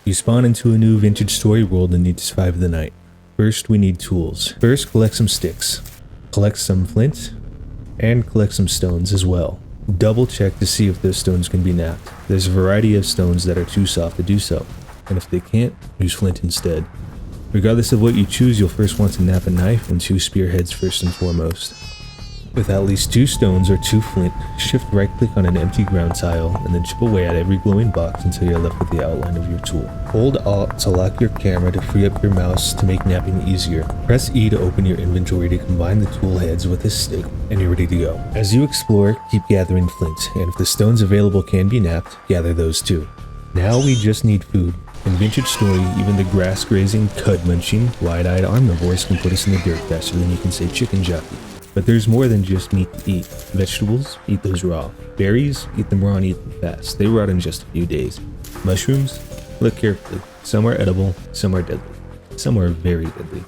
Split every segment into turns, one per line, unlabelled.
You spawn into a new vintage story world and need to survive the night. First, we need tools. First, collect some sticks. Collect some flint, and collect some stones as well. Double check to see if those stones can be knapped. There's a variety of stones that are too soft to do so, and if they can't, use flint instead. Regardless of what you choose, you'll first want to knap a knife and 2 spearheads first and foremost. With at least 2 stones or 2 flint, shift right click on an empty ground tile and then chip away at every glowing box until you're left with the outline of your tool. Hold Alt to lock your camera to free up your mouse to make napping easier. Press E to open your inventory to combine the tool heads with a stick, and you're ready to go. As you explore, keep gathering flint, and if the stones available can be napped, gather those too. Now we just need food. In Vintage Story, even the grass-grazing, cud-munching, wide-eyed omnivores can put us in the dirt faster than you can say chicken jockey. But there's more than just meat to eat. Vegetables, eat those raw. Berries, eat them raw and eat them fast. They rot in just a few days. Mushrooms, look carefully. Some are edible, some are deadly. Some are very deadly.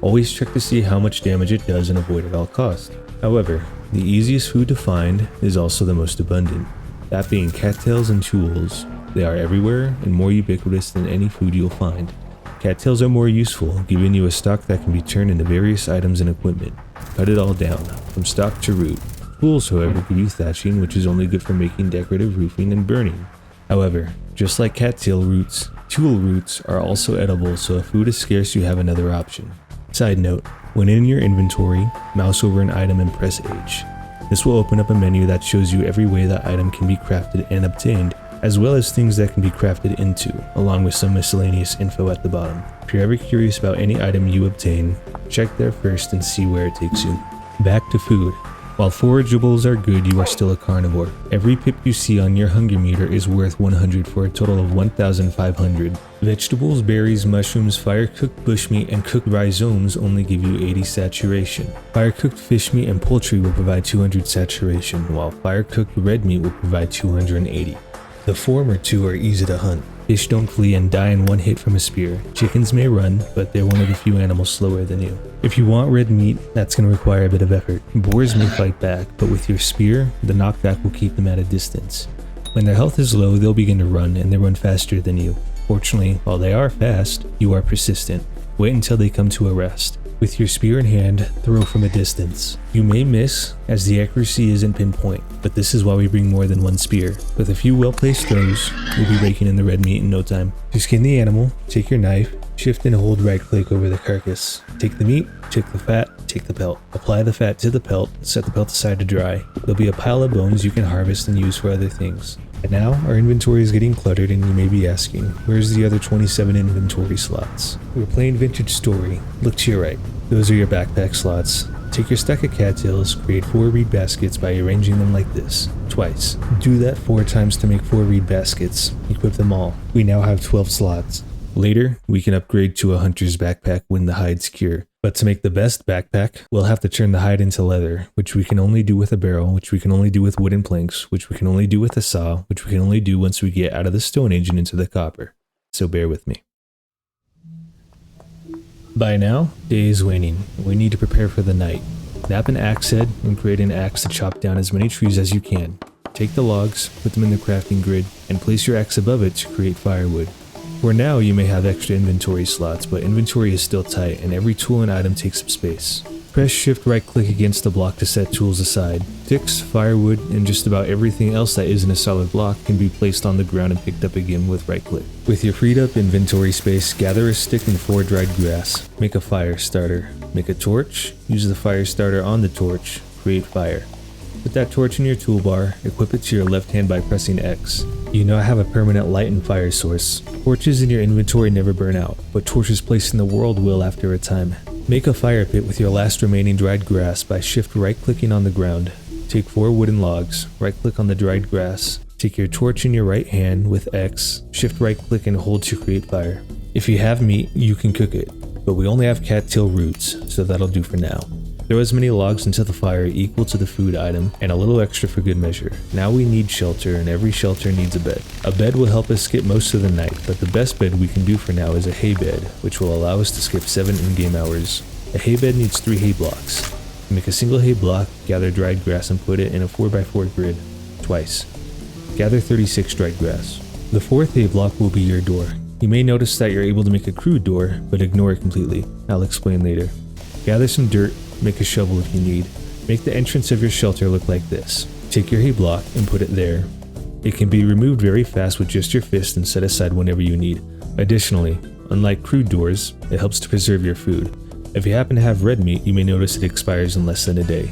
Always check to see how much damage it does and avoid at all costs. However, the easiest food to find is also the most abundant. That being cattails and tools. They are everywhere and more ubiquitous than any food you'll find. Cattails are more useful, giving you a stock that can be turned into various items and equipment. Cut it all down, from stock to root. Tools, however, give you thatching, which is only good for making decorative roofing and burning. However, just like cattail roots, tool roots are also edible, so if food is scarce, you have another option. Side note, when in your inventory, mouse over an item and press H. This will open up a menu that shows you every way that item can be crafted and obtained, as well as things that can be crafted into, along with some miscellaneous info at the bottom. If you're ever curious about any item you obtain, check there first and see where it takes you. Back to food. While forageables are good, you are still a carnivore. Every pip you see on your hunger meter is worth 100 for a total of 1,500. Vegetables, berries, mushrooms, fire-cooked bushmeat, and cooked rhizomes only give you 80 saturation. Fire-cooked fish meat and poultry will provide 200 saturation, while fire-cooked red meat will provide 280. The former two are easy to hunt. Fish don't flee and die in one hit from a spear. Chickens may run, but they're one of the few animals slower than you. If you want red meat, that's going to require a bit of effort. Boars may fight back, but with your spear, the knockback will keep them at a distance. When their health is low, they'll begin to run, and they run faster than you. Fortunately, while they are fast, you are persistent. Wait until they come to a rest. With your spear in hand, throw from a distance. You may miss, as the accuracy isn't pinpoint, but this is why we bring more than one spear. With a few well-placed throws, you'll be raking in the red meat in no time. To skin the animal, take your knife, shift and hold right-click over the carcass. Take the meat, take the fat, take the pelt. Apply the fat to the pelt, set the pelt aside to dry. There'll be a pile of bones you can harvest and use for other things. And now, our inventory is getting cluttered and you may be asking, where's the other 27 inventory slots? We're playing Vintage Story. Look to your right. Those are your backpack slots. Take your stack of cattails, create 4 reed baskets by arranging them like this, twice. Do that 4 times to make 4 reed baskets. Equip them all. We now have 12 slots. Later, we can upgrade to a hunter's backpack when the hide's cure. But to make the best backpack, we'll have to turn the hide into leather, which we can only do with a barrel, which we can only do with wooden planks, which we can only do with a saw, which we can only do once we get out of the Stone Age and into the copper. So bear with me. By now, day is waning. We need to prepare for the night. Nap an axe head and create an axe to chop down as many trees as you can. Take the logs, put them in the crafting grid, and place your axe above it to create firewood. For now, you may have extra inventory slots, but inventory is still tight and every tool and item takes up space. Press shift right click against the block to set tools aside. Sticks, firewood, and just about everything else that isn't a solid block can be placed on the ground and picked up again with right click. With your freed up inventory space, gather a stick and 4 dried grass. Make a fire starter. Make a torch, use the fire starter on the torch, create fire. Put that torch in your toolbar, equip it to your left hand by pressing X. You now have a permanent light and fire source. Torches in your inventory never burn out, but torches placed in the world will after a time. Make a fire pit with your last remaining dried grass by shift right clicking on the ground. Take 4 wooden logs, right click on the dried grass. Take your torch in your right hand with X, shift right click and hold to create fire. If you have meat, you can cook it, but we only have cattail roots, so that'll do for now. Throw as many logs into the fire equal to the food item, and a little extra for good measure. Now we need shelter, and every shelter needs a bed. A bed will help us skip most of the night, but the best bed we can do for now is a hay bed, which will allow us to skip 7 in-game hours. A hay bed needs 3 hay blocks. Make a single hay block, gather dried grass and put it in a 4x4 grid, twice. Gather 36 dried grass. The 4th hay block will be your door. You may notice that you're able to make a crude door, but ignore it completely. I'll explain later. Gather some dirt, make a shovel if you need. Make the entrance of your shelter look like this. Take your hay block and put it there. It can be removed very fast with just your fist and set aside whenever you need. Additionally, unlike crude doors, it helps to preserve your food. If you happen to have red meat, you may notice it expires in less than a day.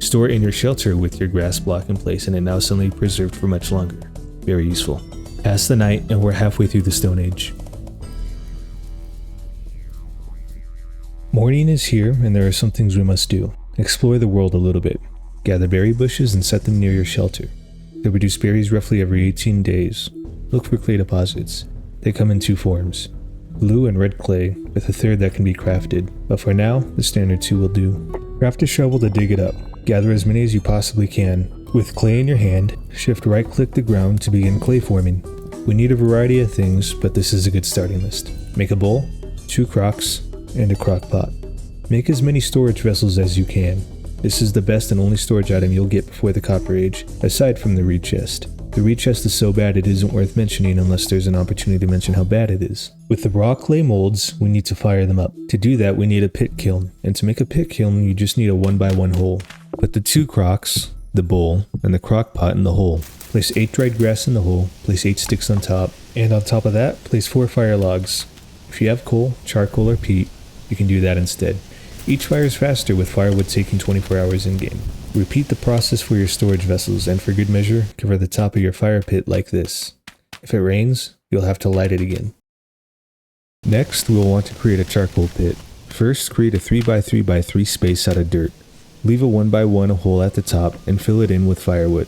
Store it in your shelter with your grass block in place and it now suddenly preserved for much longer. Very useful. Pass the night and we're halfway through the Stone Age. Morning is here and there are some things we must do. Explore the world a little bit. Gather berry bushes and set them near your shelter. They produce berries roughly every 18 days. Look for clay deposits. They come in two forms, blue and red clay, with a third that can be crafted, but for now, the standard two will do. Craft a shovel to dig it up. Gather as many as you possibly can. With clay in your hand, shift right-click the ground to begin clay forming. We need a variety of things, but this is a good starting list. Make a bowl, 2 crocks, and a crock pot. Make as many storage vessels as you can. This is the best and only storage item you'll get before the Copper Age, aside from the reed chest. The reed chest is so bad it isn't worth mentioning unless there's an opportunity to mention how bad it is. With the raw clay molds, we need to fire them up. To do that, we need a pit kiln, and to make a pit kiln, you just need a 1x1 hole. Put the 2 crocks, the bowl, and the crock pot in the hole. Place 8 dried grass in the hole, place 8 sticks on top, and on top of that, place 4 fire logs. If you have coal, charcoal, or peat, you can do that instead. Each fire is faster with firewood taking 24 hours in-game. Repeat the process for your storage vessels, and for good measure, cover the top of your fire pit like this. If it rains, you'll have to light it again. Next, we'll want to create a charcoal pit. First, create a 3x3x3 space out of dirt. Leave a 1x1 hole at the top and fill it in with firewood.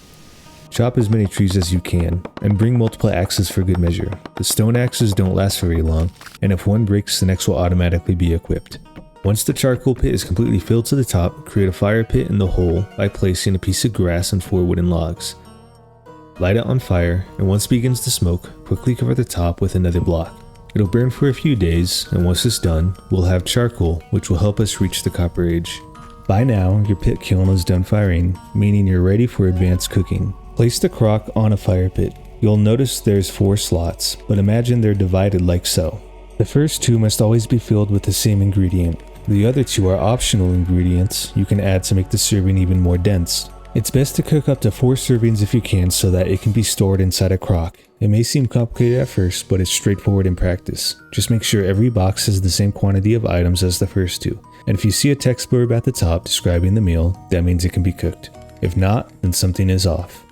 Chop as many trees as you can, and bring multiple axes for good measure. The stone axes don't last very long, and if one breaks, the next will automatically be equipped. Once the charcoal pit is completely filled to the top, create a fire pit in the hole by placing a piece of grass and 4 wooden logs. Light it on fire, and once it begins to smoke, quickly cover the top with another block. It'll burn for a few days, and once it's done, we'll have charcoal, which will help us reach the Copper Age. By now, your pit kiln is done firing, meaning you're ready for advanced cooking. Place the crock on a fire pit. You'll notice there's 4 slots, but imagine they're divided like so. The first 2 must always be filled with the same ingredient. The other 2 are optional ingredients you can add to make the serving even more dense. It's best to cook up to 4 servings if you can so that it can be stored inside a crock. It may seem complicated at first, but it's straightforward in practice. Just make sure every box has the same quantity of items as the first 2. And if you see a text blurb at the top describing the meal, that means it can be cooked. If not, then something is off.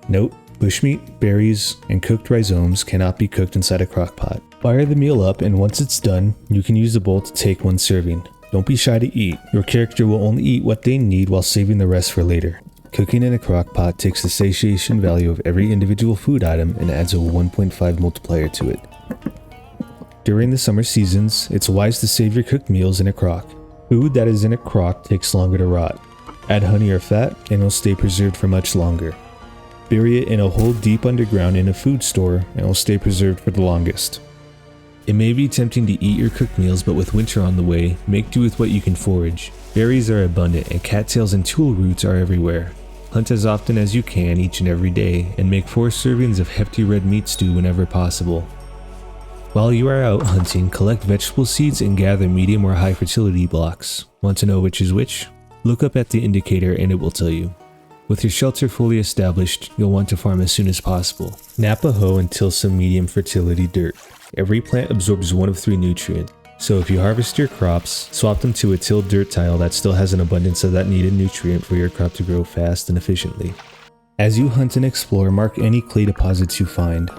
Note, bushmeat, berries, and cooked rhizomes cannot be cooked inside a crock pot. Fire the meal up, and once it's done, you can use the bowl to take 1 serving. Don't be shy to eat. Your character will only eat what they need while saving the rest for later. Cooking in a crock pot takes the satiation value of every individual food item and adds a 1.5 multiplier to it. During the summer seasons, it's wise to save your cooked meals in a crock. Food that is in a crock takes longer to rot. Add honey or fat, and it'll stay preserved for much longer. Bury it in a hole deep underground in a food store, and it will stay preserved for the longest. It may be tempting to eat your cooked meals, but with winter on the way, make do with what you can forage. Berries are abundant, and cattails and tule roots are everywhere. Hunt as often as you can each and every day, and make 4 servings of hefty red meat stew whenever possible. While you are out hunting, collect vegetable seeds and gather medium or high fertility blocks. Want to know which is which? Look up at the indicator and it will tell you. With your shelter fully established, you'll want to farm as soon as possible. Nap a hoe and till some medium fertility dirt. Every plant absorbs 1 of 3 nutrients, so if you harvest your crops, swap them to a tilled dirt tile that still has an abundance of that needed nutrient for your crop to grow fast and efficiently. As you hunt and explore, mark any clay deposits you find.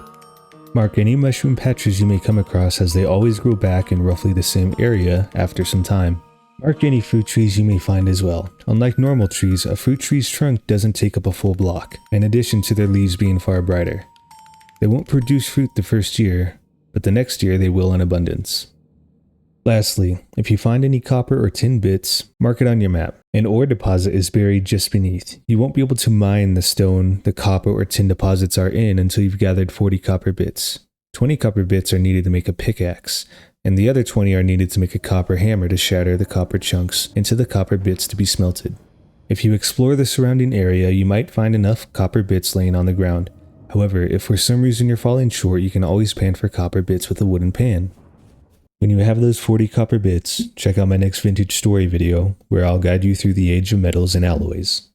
Mark any mushroom patches you may come across, as they always grow back in roughly the same area after some time. Mark any fruit trees you may find as well. Unlike normal trees, a fruit tree's trunk doesn't take up a full block, in addition to their leaves being far brighter. They won't produce fruit the first year, but the next year they will in abundance. Lastly, if you find any copper or tin bits, mark it on your map. An ore deposit is buried just beneath. You won't be able to mine the stone the copper or tin deposits are in until you've gathered 40 copper bits. 20 copper bits are needed to make a pickaxe, and the other 20 are needed to make a copper hammer to shatter the copper chunks into the copper bits to be smelted. If you explore the surrounding area, you might find enough copper bits laying on the ground. However, if for some reason you're falling short, you can always pan for copper bits with a wooden pan. When you have those 40 copper bits, check out my next vintage story video, where I'll guide you through the age of metals and alloys.